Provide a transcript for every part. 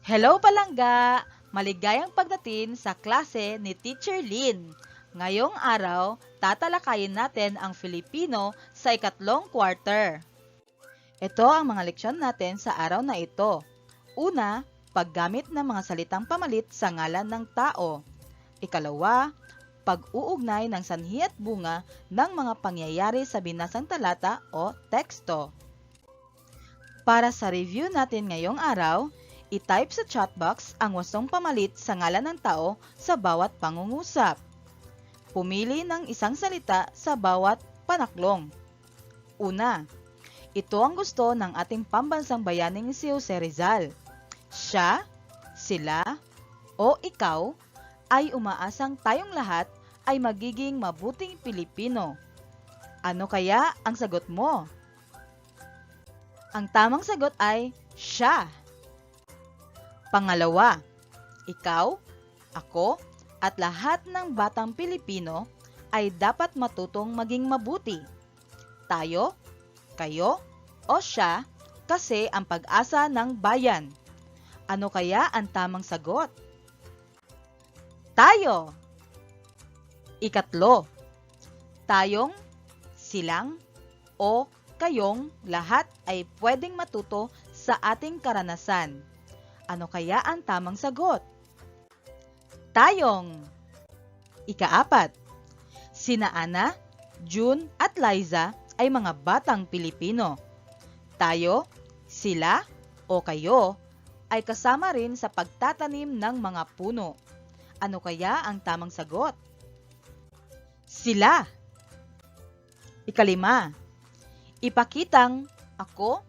Hello palangga! Maligayang pagdating sa klase ni Teacher Lynn. Ngayong araw, tatalakayin natin ang Filipino sa ikatlong quarter. Ito ang mga leksyon natin sa araw na ito. Una, paggamit ng mga salitang pamalit sa ngalan ng tao. Ikalawa, pag-uugnay ng sanhi at bunga ng mga pangyayari sa binasang talata o teksto. Para sa review natin ngayong araw, i-type sa chat box ang wastong pamalit sa ngalan ng tao sa bawat pangungusap. Pumili ng isang salita sa bawat panaklong. Una, ito ang gusto ng ating pambansang bayaning si Jose Rizal. Siya, sila, o ikaw ay umaasang tayong lahat ay magiging mabuting Pilipino. Ano kaya ang sagot mo? Ang tamang sagot ay siya. Pangalawa, ikaw, ako, at lahat ng batang Pilipino ay dapat matutong maging mabuti. Tayo, kayo, o siya kasi ang pag-asa ng bayan. Ano kaya ang tamang sagot? Tayo! Ikatlo, tayong, silang, o kayong lahat ay pwedeng matuto sa ating karanasan. Ano kaya ang tamang sagot? Tayong! Ikaapat, sina Ana, June at Liza ay mga batang Pilipino. Tayo, sila, o kayo ay kasama rin sa pagtatanim ng mga puno. Ano kaya ang tamang sagot? Sila! Ikalima, ipakitang ako,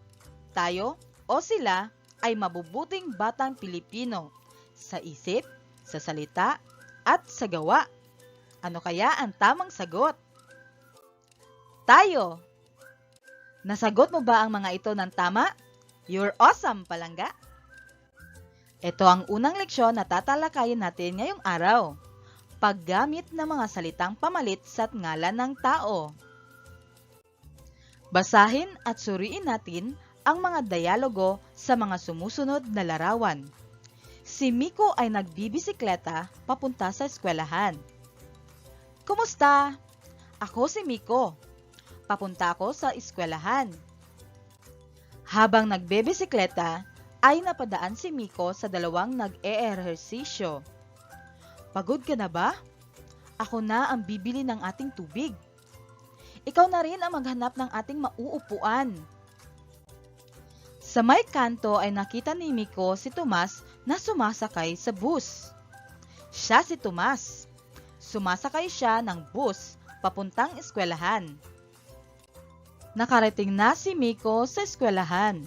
tayo, o sila ay mabubuting batang Pilipino sa isip, sa salita, at sa gawa. Ano kaya ang tamang sagot? Tayo! Nasagot mo ba ang mga ito ng tama? You're awesome, palangga! Ito ang unang leksyon na tatalakayin natin ngayong araw. Paggamit ng mga salitang pamalit sa ngalan ng tao. Basahin at suriin natin ang mga dialogo sa mga sumusunod na larawan. Si Miko ay nagbibisikleta papunta sa eskwelahan. Kumusta? Ako si Miko. Papunta ako sa eskwelahan. Habang nagbebisikleta, ay napadaan si Miko sa dalawang nag-eehersisyo. Pagod ka na ba? Ako na ang bibili ng ating tubig. Ikaw na rin ang maghanap ng ating mauupuan. Sa may kanto ay nakita ni Miko si Tomas na sumasakay sa bus. Siya si Tomas. Sumasakay siya ng bus papuntang eskwelahan. Nakarating na si Miko sa eskwelahan.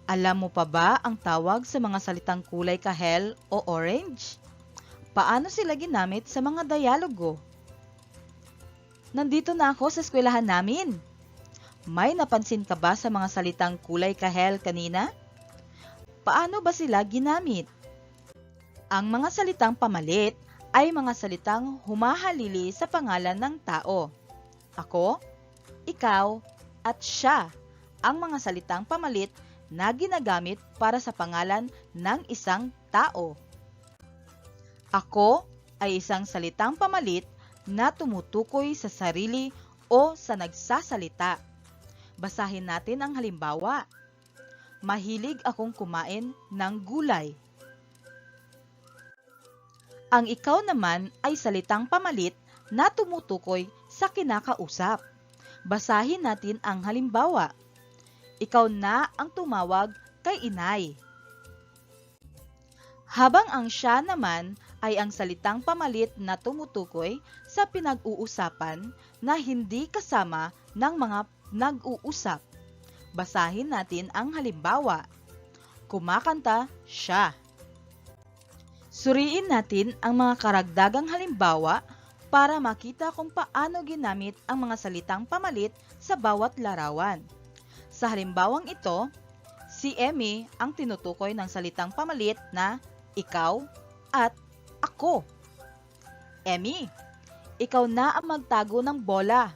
Alam mo pa ba ang tawag sa mga salitang kulay kahel o orange? Paano sila ginamit sa mga dialogo? Nandito na ako sa eskwelahan namin. May napansin ka ba sa mga salitang kulay kahel kanina? Paano ba sila ginamit? Ang mga salitang pamalit ay mga salitang humahalili sa pangalan ng tao. Ako, ikaw, at siya ang mga salitang pamalit na ginagamit para sa pangalan ng isang tao. Ako ay isang salitang pamalit na tumutukoy sa sarili o sa nagsasalita. Basahin natin ang halimbawa. Mahilig akong kumain ng gulay. Ang ikaw naman ay salitang pamalit na tumutukoy sa kinakausap. Basahin natin ang halimbawa. Ikaw na ang tumawag kay inay. Habang ang siya naman ay ang salitang pamalit na tumutukoy sa pinag-uusapan na hindi kasama ng mga nag-uusap. Basahin natin ang halimbawa. Kumakanta siya. Suriin natin ang mga karagdagang halimbawa para makita kung paano ginamit ang mga salitang pamalit sa bawat larawan. Sa halimbawang ito, si Emmy ang tinutukoy ng salitang pamalit na ikaw at ako. Emmy, ikaw na ang magtago ng bola.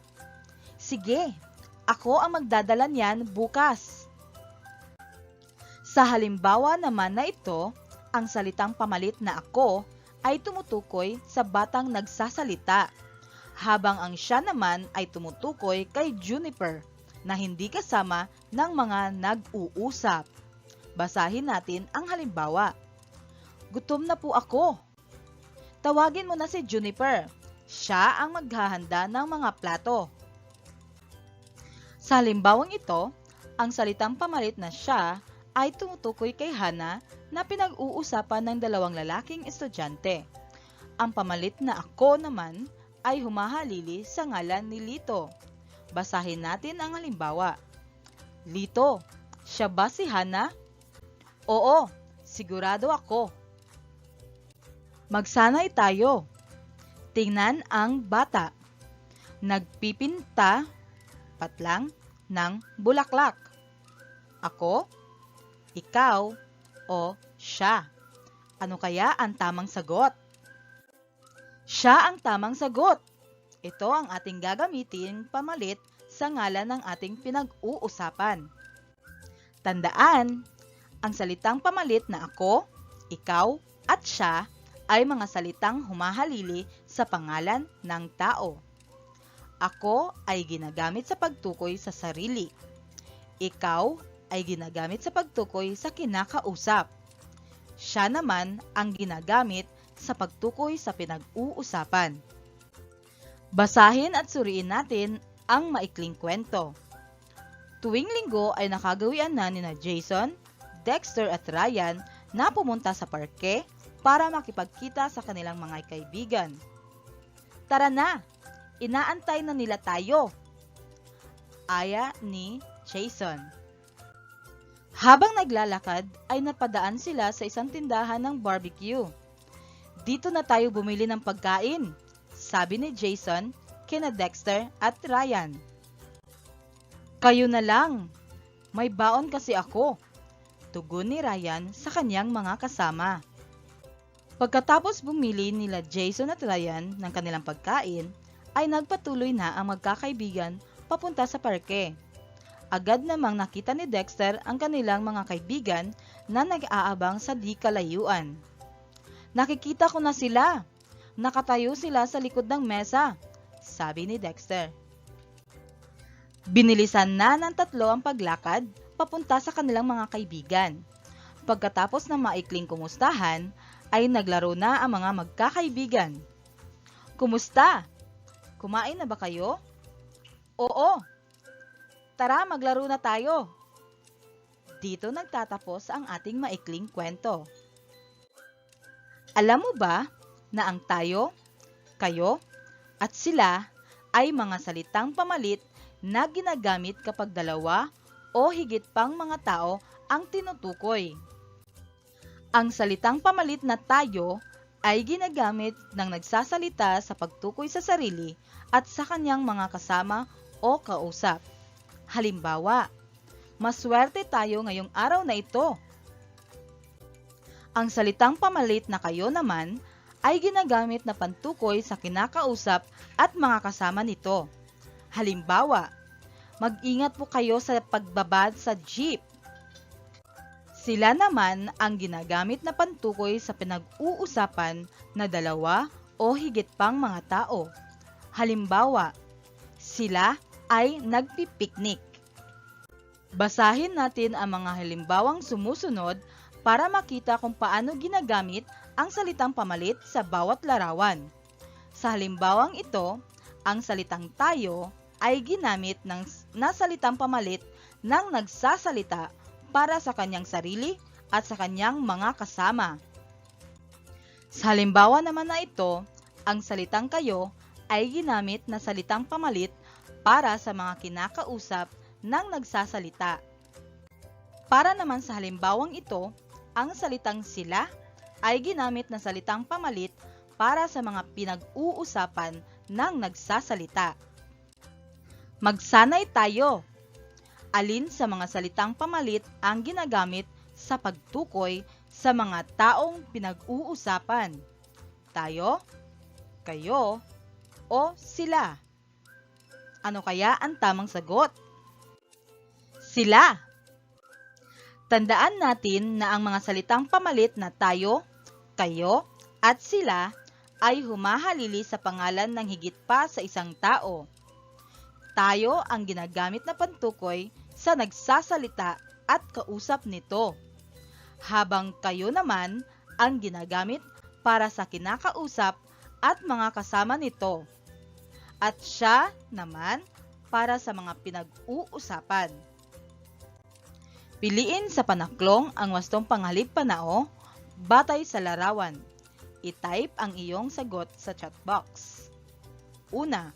Sige, ako ang magdadala niyan bukas. Sa halimbawa naman na ito, Ang salitang pamalit na ako ay tumutukoy sa batang nagsasalita, habang ang siya naman ay tumutukoy kay Juniper na hindi kasama ng mga nag-uusap. Basahin natin ang halimbawa. Gutom na po ako. Tawagin mo na si Juniper. Siya ang maghahanda ng mga plato. Sa halimbawang ito, ang salitang pamalit na siya ay tumutukoy kay Hana na pinag-uusapan ng dalawang lalaking estudyante. Ang pamalit na ako naman ay humahalili sa ngalan ni Lito. Basahin natin ang halimbawa. Lito, siya ba si Hana? Oo, sigurado ako. Magsanay tayo. Tingnan ang bata. Nagpipinta patlang ng bulaklak. Ako, ikaw, o siya. Ano kaya ang tamang sagot? Siya ang tamang sagot. Ito ang ating gagamitin pamalit sa ngalan ng ating pinag-uusapan. Tandaan, ang salitang pamalit na ako, ikaw, at siya ay mga salitang humahalili sa pangalan ng tao. Ako ay ginagamit sa pagtukoy sa sarili. Ikaw ay ginagamit sa pagtukoy sa kinakausap. Siya naman ang ginagamit sa pagtukoy sa pinag-uusapan. Basahin at suriin natin ang maikling kwento. Tuwing linggo ay nakagawian na nina Jason, Dexter at Ryan na pumunta sa parke para makipagkita sa kanilang mga kaibigan. Tara na! Inaantay na nila tayo! Aya ni Jason. Habang naglalakad ay napadaan sila sa isang tindahan ng barbecue. Dito na tayo bumili ng pagkain, sabi ni Jason kina Dexter at Ryan. Kayo na lang, may baon kasi ako, tugon ni Ryan sa kanyang mga kasama. Pagkatapos bumili nila Jason at Ryan ng kanilang pagkain, ay nagpatuloy na ang magkakaibigan papunta sa parke. Agad namang nakita ni Dexter ang kanilang mga kaibigan na nag-aabang sa di kalayuan. Nakikita ko na sila. Nakatayo sila sa likod ng mesa, sabi ni Dexter. Binilisan na ng tatlo ang paglakad papunta sa kanilang mga kaibigan. Pagkatapos ng maikling kumustahan, ay naglaro na ang mga magkakaibigan. Kumusta? Kumain na ba kayo? Oo. Tara, maglaro na tayo. Dito nagtatapos ang ating maikling kwento. Alam mo ba na ang tayo, kayo, at sila ay mga salitang pamalit na ginagamit kapag dalawa o higit pang mga tao ang tinutukoy? Ang salitang pamalit na tayo ay ginagamit ng nagsasalita sa pagtukoy sa sarili at sa kanyang mga kasama o kausap. Halimbawa, maswerte tayo ngayong araw na ito. Ang salitang pamalit na kayo naman ay ginagamit na pantukoy sa kinakausap at mga kasama nito. Halimbawa, mag-ingat po kayo sa pagbabad sa jeep. Sila naman ang ginagamit na pantukoy sa pinag-uusapan na dalawa o higit pang mga tao. Halimbawa, sila ay nagpipiknik. Basahin natin ang mga halimbawang sumusunod para makita kung paano ginagamit ang salitang pamalit sa bawat larawan. Sa halimbawang ito, ang salitang tayo ay ginamit na salitang pamalit ng nagsasalita para sa kanyang sarili at sa kanyang mga kasama. Sa halimbawa naman na ito, ang salitang kayo ay ginamit na salitang pamalit para sa mga kinakausap ng nagsasalita. Para naman sa halimbawang ito, ang salitang sila ay ginamit na salitang pamalit para sa mga pinag-uusapan ng nagsasalita. Magsanay tayo. Alin sa mga salitang pamalit ang ginagamit sa pagtukoy sa mga taong pinag-uusapan? Tayo, kayo, o sila? Ano kaya ang tamang sagot? Sila. Tandaan natin na ang mga salitang pamalit na tayo, kayo, at sila ay humahalili sa pangalan ng higit pa sa isang tao. Tayo ang ginagamit na pantukoy sa nagsasalita at kausap nito, habang kayo naman ang ginagamit para sa kinakausap at mga kasama nito, at siya naman para sa mga pinag-uusapan. Piliin sa panaklong ang wastong panghalip panao batay sa larawan. I-type ang iyong sagot sa chat box. Una,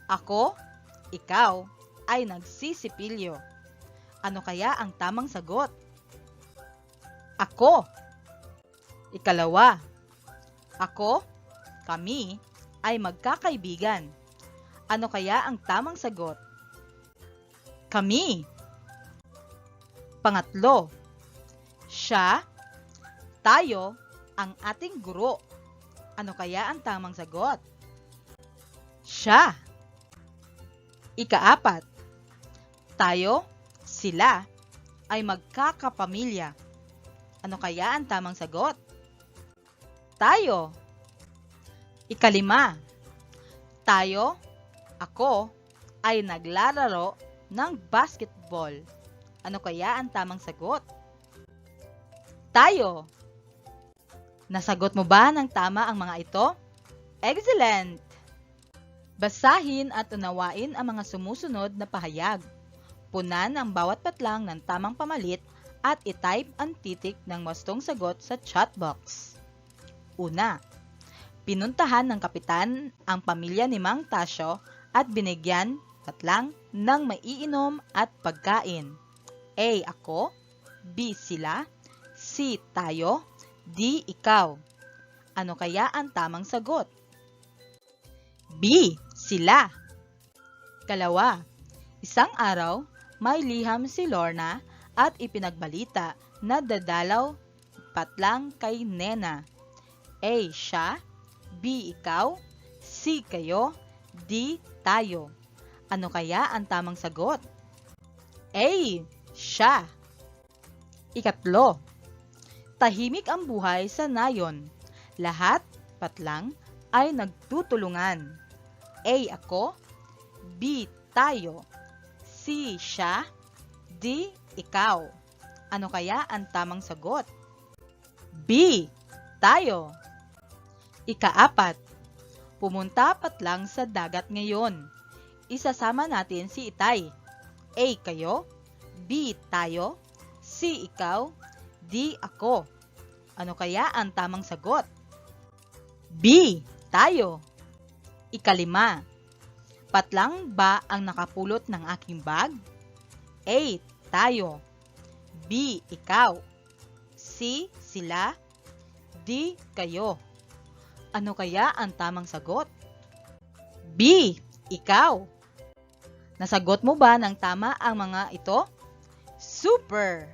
ako, ikaw, ay nagsisipilyo. Ano kaya ang tamang sagot? Ako. Ikalawa, ako, kami, ay magkakaibigan. Ano kaya ang tamang sagot? Kami. Pangatlo, siya, tayo, ang ating guro. Ano kaya ang tamang sagot? Siya. Ikaapat, tayo, sila, ay magkakapamilya. Ano kaya ang tamang sagot? Tayo. Ikalima, tayo, ako, ay naglalaro ng basketball. Ano kaya ang tamang sagot? Tayo. Nasagot mo ba ng tama ang mga ito? Excellent! Basahin at unawain ang mga sumusunod na pahayag. Punan ang bawat patlang ng tamang pamalit at i-type ang titik ng wastong sagot sa chat box. Una, pinuntahan ng kapitan ang pamilya ni Mang Tasyo at binigyan patlang ng maiinom at pagkain. A. Ako, B. Sila, C. Tayo, D. Ikaw. Ano kaya ang tamang sagot? B. Sila. Kalawa, isang araw, may liham si Lorna at ipinagbalita na dadalaw patlang kay Nena. A. Siya, B. Ikaw, C. Kayo, D. Tayo. Ano kaya ang tamang sagot? A. Siya. Ikatlo, tahimik ang buhay sa nayon. Lahat, patlang, ay nagtutulungan. A. Ako, B. Tayo, C. Siya, D. Ikaw. Ano kaya ang tamang sagot? B. Tayo. Ikaapat, pumunta patlang sa dagat ngayon. Isasama natin si Itay. A. Kayo, B. Tayo, C. Ikaw, D. Ako. Ano kaya ang tamang sagot? B. Tayo. Ikalima, patlang ba ang nakapulot ng aking bag? A. Tayo, B. Ikaw, C. Sila, D. Kayo. Ano kaya ang tamang sagot? B. Ikaw. Nasagot mo ba ng tama ang mga ito? Super!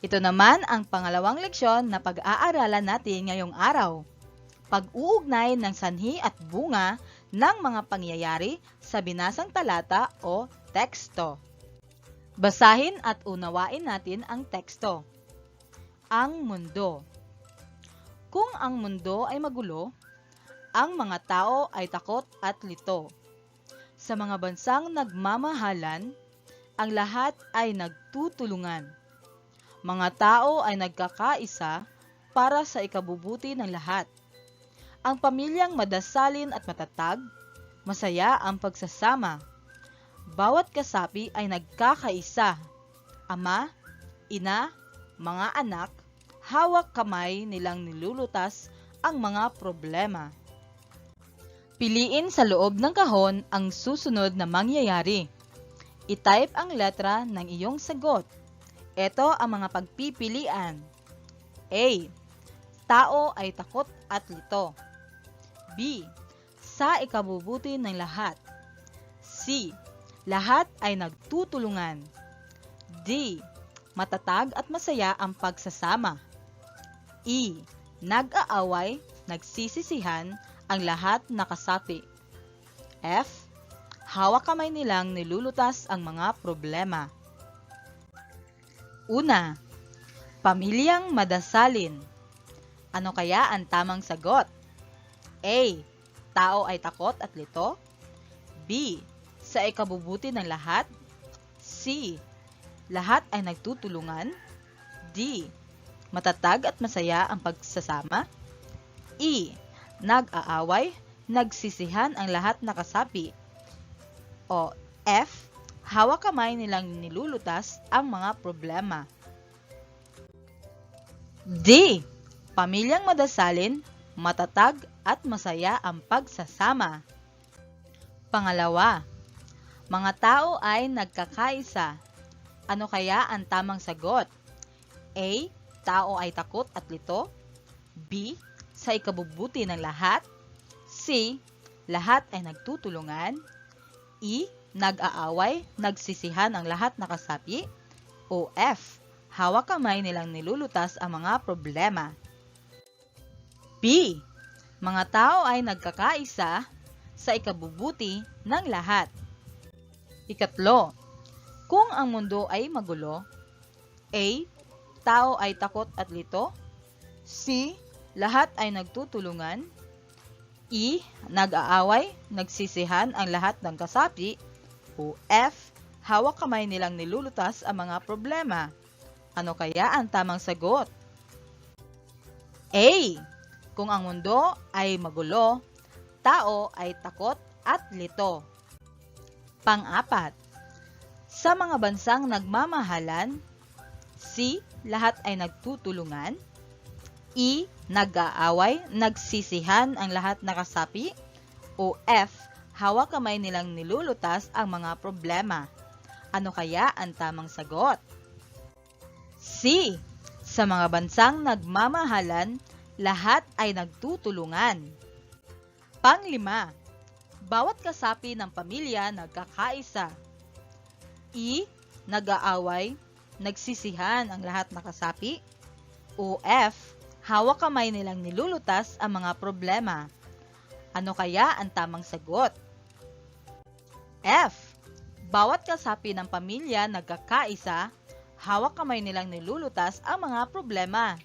Ito naman ang pangalawang leksyon na pag-aaralan natin ngayong araw. Pag-uugnay ng sanhi at bunga ng mga pangyayari sa binasang talata o teksto. Basahin at unawain natin ang teksto. Ang mundo. Kung ang mundo ay magulo, ang mga tao ay takot at lito. Sa mga bansang nagmamahalan, ang lahat ay nagtutulungan. Mga tao ay nagkakaisa para sa ikabubuti ng lahat. Ang pamilyang madasalin at matatag, masaya ang pagsasama. Bawat kasapi ay nagkakaisa. Ama, ina, mga anak, hawak kamay nilang nilulutas ang mga problema. Piliin sa loob ng kahon ang susunod na mangyayari. I-type ang letra ng iyong sagot. Ito ang mga pagpipilian. A. Tao ay takot at lito. B. Sa ikabubuti ng lahat. C. Lahat ay nagtutulungan. D. Matatag at masaya ang pagsasama. E. Nag-aaway, nagsisisihan, ang lahat nakasapi. F. Hawak kamay nilang nilulutas ang mga problema. Una, pamilyang madasalin. Ano kaya ang tamang sagot? A. Tao ay takot at lito. B. Sa ikabubuti ng lahat. C. Lahat ay nagtutulungan. D. Matatag at masaya ang pagsasama. E. Nag-aaway, nagsisihan ang lahat na kasapi. O F. Hawak kamay nilang nilulutas ang mga problema. D. Pamilyang madasalin, matatag at masaya ang pagsasama. Pangalawa, mga tao ay nagkakaisa. Ano kaya ang tamang sagot? A. Tao ay takot at lito. B. Sa ikabubuti ng lahat. C. Lahat ay nagtutulungan. E. Nag-aaway, nagsisihan ang lahat na kasapi. O F. Hawak kamay nilang nilulutas ang mga problema. B. Mga tao ay nagkakaisa sa ikabubuti ng lahat. Ikatlo, kung ang mundo ay magulo, A. Tao ay takot at lito. C. Lahat ay nagtutulungan. E. Nag-aaway, nagsisihan ang lahat ng kasapi. O F. Hawak kamay nilang nilulutas ang mga problema. Ano kaya ang tamang sagot? A. Kung ang mundo ay magulo, tao ay takot at lito. Pang-apat, sa mga bansang nagmamahalan, C. Lahat ay nagtutulungan. E. Nag-aaway, nagsisihan ang lahat na kasapi. O F. Hawak kamay nilang nilulutas ang mga problema. Ano kaya ang tamang sagot? C. Sa mga bansang nagmamahalan, lahat ay nagtutulungan. Panglima, bawat kasapi ng pamilya nagkakaisa. E. Nag-aaway, nagsisihan ang lahat na kasapi. O F. Hawak kamay nilang nilulutas ang mga problema. Ano kaya ang tamang sagot? F. Bawat kasapi ng pamilya nagkakaisa, hawak kamay nilang nilulutas ang mga problema.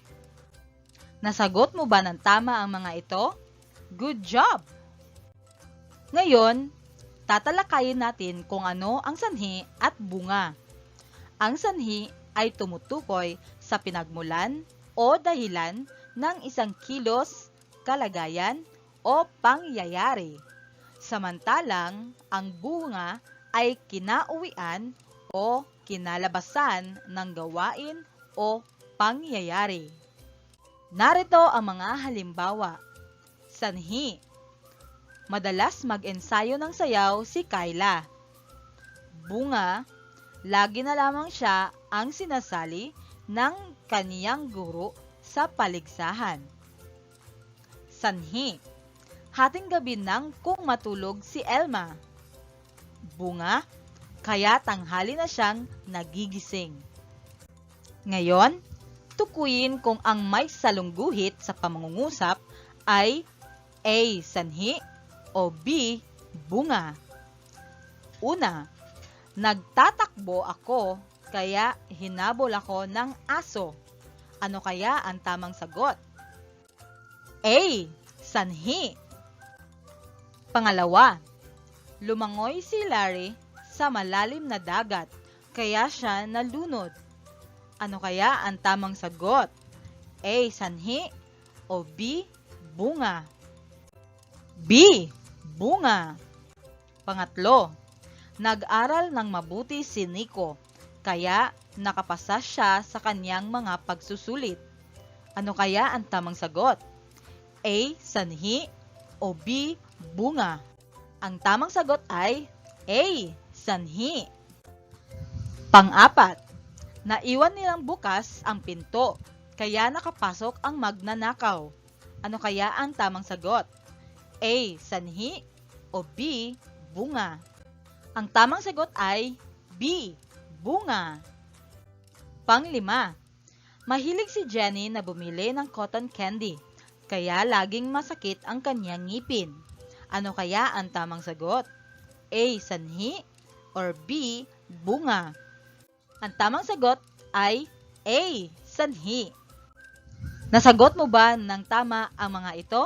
Nasagot mo ba ng tama ang mga ito? Good job! Ngayon, tatalakayin natin kung ano ang sanhi at bunga. Ang sanhi ay tumutukoy sa pinagmulan o dahilan ng isang kilos, kalagayan o pangyayari. Samantalang, ang bunga ay kinauwian o kinalabasan ng gawain o pangyayari. Narito ang mga halimbawa. Sanhi. Madalas mag-ensayo ng sayaw si Kyla. Bunga. Lagi na lamang siya ang sinasali ng kaniyang guro sa paligsahan. Sanhi. Hating gabi nang kung matulog si Elma. Bunga, kaya tanghali na siyang nagigising. Ngayon, tukuyin kung ang may salungguhit sa pamangungusap ay A. Sanhi o B. Bunga. Una, nagtatakbo ako kaya hinabol ako ng aso. Ano kaya ang tamang sagot? A. Sanhi. Pangalawa, lumangoy si Larry sa malalim na dagat, kaya siya nalunod. Ano kaya ang tamang sagot? A. Sanhi o B. Bunga? B. Bunga. Pangatlo, nag-aral ng mabuti si Nico, kaya nakapasa siya sa kanyang mga pagsusulit. Ano kaya ang tamang sagot? A. Sanhi o B. Bunga? Ang tamang sagot ay A. Sanhi. Pang-apat, naiwan nilang bukas ang pinto, kaya nakapasok ang magnanakaw. Ano kaya ang tamang sagot? A. Sanhi o B. Bunga? Ang tamang sagot ay B. Bunga. Panglima, mahilig si Jenny na bumili ng cotton candy, kaya laging masakit ang kanyang ngipin. Ano kaya ang tamang sagot? A. Sanhi or B. Bunga? Ang tamang sagot ay A. Sanhi. Nasagot mo ba ng tama ang mga ito?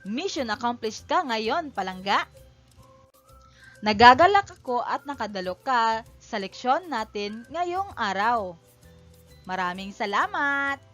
Mission accomplished ka ngayon, palangga! Nagagalak ako at nakadalo ka sa leksyon natin ngayong araw. Maraming salamat!